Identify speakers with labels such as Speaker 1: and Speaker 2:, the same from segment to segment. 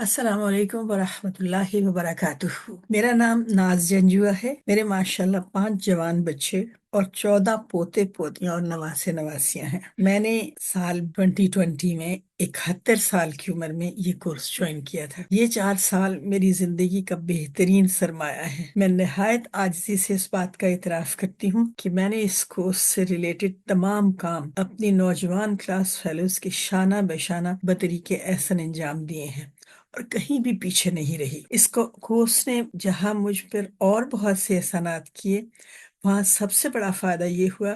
Speaker 1: अस्सलाम वालेकुम वरहमतुल्लाहि वबरकातुहू। मेरा नाम नाज जंजुआ है। मेरे माशाल्लाह 5 जवान बच्चे और 14 पोते पोतियां और नवासे नवासियां हैं। मैंने साल 2020 में 71 साल की उम्र में ये कोर्स ज्वाइन किया था। ये 4 साल मेरी जिंदगी का बेहतरीन सरमाया है। मैं निहायत आजिज़ी से इस बात का इतराफ करती हूँ कि मैंने इस कोर्स से रिलेटेड तमाम काम अपनी नौजवान क्लास फेलोज के शाना बेशाना बतरीके एहसन अंजाम दिए हैं और कहीं भी पीछे नहीं रही। इसको कोर्स ने जहां मुझ पर और बहुत से एहसानात किए, वहाँ सबसे बड़ा फायदा ये हुआ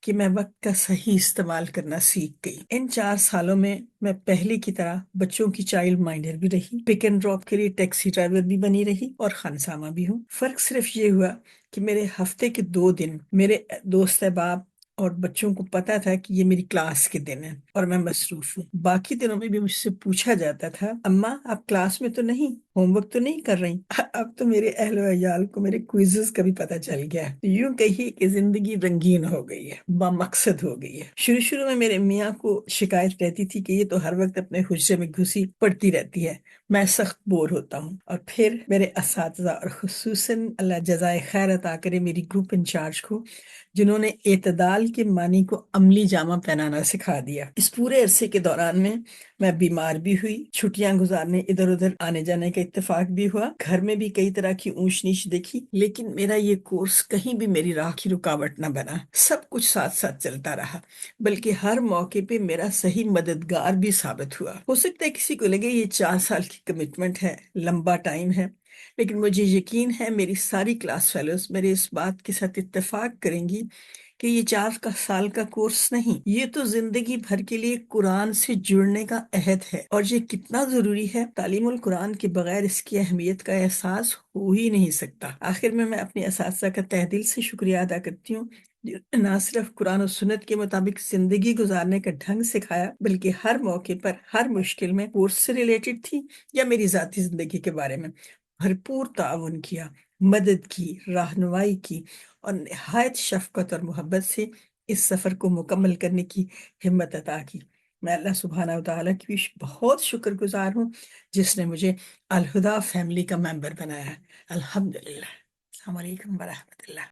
Speaker 1: कि मैं वक्त का सही इस्तेमाल करना सीख गई। इन 4 सालों में मैं पहले की तरह बच्चों की चाइल्ड माइंडर भी रही, पिक एंड ड्रॉप के लिए टैक्सी ड्राइवर भी बनी रही और खानसामा भी हूँ। फर्क सिर्फ ये हुआ कि मेरे हफ्ते के 2 दिन मेरे दोस्त अहबाब और बच्चों को पता था कि ये मेरी क्लास के दिन है और मैं मसरूफ हूँ। बाकी दिनों में भी मुझसे पूछा जाता था, अम्मा आप क्लास में तो नहीं, होमवर्क तो नहीं कर रही? अब तो मेरे अहलो अयाल को मेरे क्विज़ेस का भी पता चल गया है। यूं कहिए कि जिंदगी रंगीन हो गई है, बामकसद हो गई है। शुरू शुरू में मेरे मियाँ को शिकायत रहती थी कि ये तो हर वक्त अपने हुज्रे में घुसी पड़ती रहती है, मैं सख्त बोर होता हूँ। और फिर मेरे असातिज़ा और खुसूसन अल्लाह जज़ाए खैर अता करे मेरी ग्रुप इंचार्ज को, जिन्होंने एतदाल के मानी को अमली जामा पहनाना सिखा दिया। इस पूरे अरसे के दौरान में मैं बीमार भी हुई, छुट्टियां गुजारने इधर उधर आने जाने का इत्तेफाक भी हुआ, घर में भी कई तरह की ऊंच नीच देखी, लेकिन मेरा ये कोर्स कहीं भी मेरी राह की रुकावट न बना। सब कुछ साथ साथ चलता रहा, बल्कि हर मौके पे मेरा सही मददगार भी साबित हुआ। हो सकता है किसी को लगे ये 4 साल की कमिटमेंट है, लंबा टाइम है, लेकिन मुझे यकीन है मेरी सारी क्लास फेलोज मेरे इस बात के साथ इत्तेफाक करेंगी कि ये 4 साल का कोर्स नहीं, ये तो जिंदगी भर के लिए कुरान से जुड़ने का अहद है। और ये कितना जरूरी है, तालीमुल कुरान के बगैर इसकी अहमियत का एहसास हो ही नहीं सकता। आखिर में मैं अपने असातिज़ा का तहे दिल से शुक्रिया अदा करती हूँ, जिन्होंने ना सिर्फ कुरान और सुन्नत के मुताबिक जिंदगी गुजारने का ढंग सिखाया, बल्कि हर मौके पर हर मुश्किल में कोर्स से रिलेटेड थी या मेरी जाती जिंदगी के बारे में भरपूर ताउन किया, मदद की, रहनुमाई की और निहायत शफकत और मोहब्बत से इस सफ़र को मुकम्मल करने की हिम्मत अता की। मैं अल्लाह सुब्हाना व तआला की भी बहुत शुक्रगुजार हूँ, जिसने मुझे अल हुदा फैमिली का मेंबर बनाया है। अल्हम्दुलिल्लाह। अस्सलाम वालेकुम व रहमतुल्लाह।